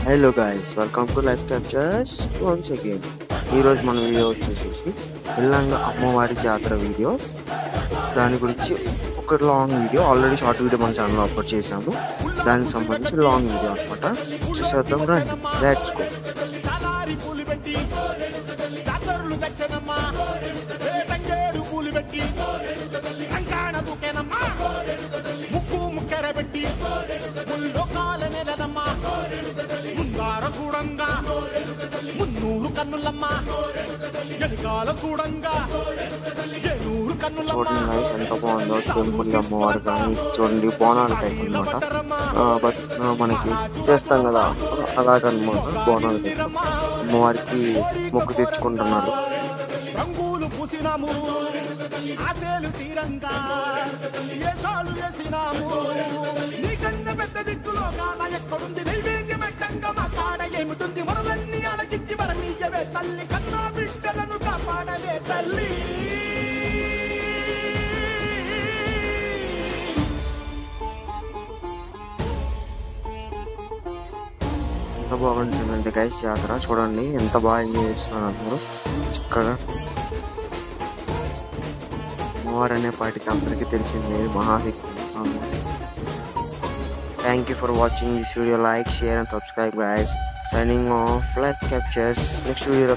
Hello guys, welcome to life captures once again. ఈరోజు మన video వచ్చేసేసి ఇల్లంగ అమ్మవారి జాతర వీడియో. దాని గురించి ఒక long video, already short video మన ఛానల్లో అప్లోడ్ చేశాము. దానికి సంబంధించి లాంగ్ వీడియో అనమాట. చూసేద్దాం రండి, లెట్స్ గో. చూడండి నైస్, ఎంత బాగుందో టెంపుల్ అమ్మవారు. కానీ చూడండి బోనాల టైప్ అనమాట. మనకి చేస్తాం కదా అలాగనమాట. బోనాల టైప్ అమ్మవారికి మొక్కు తెచ్చుకుంటున్నారు. రంగులు పూసినాము, ఆశలు తీరంగా ఏసాలు వేసినాము. నీకన్నా పెద్ద దిక్కులో కాన ఎక్కడుంది నైవేద్యం పెట్టంగా మా కాడ ఏమిటుంది? మనలన్నీ అలకించి మరణీయవే తల్లి, కన్నా బిడ్డలను కాపాడవే తల్లి. ఎంత బాగుంటుందండి గైస్ జాతర. చూడండి ఎంత బాగా ఎంజాయ్ చేస్తున్నారు అందరూ చక్కగా. అమ్మవారు అనే పాటికి అందరికీ తెలిసిందే మహాశక్తి. Thank you for watching this video. Like, share and subscribe guys. Signing off, Life Captures. Next video.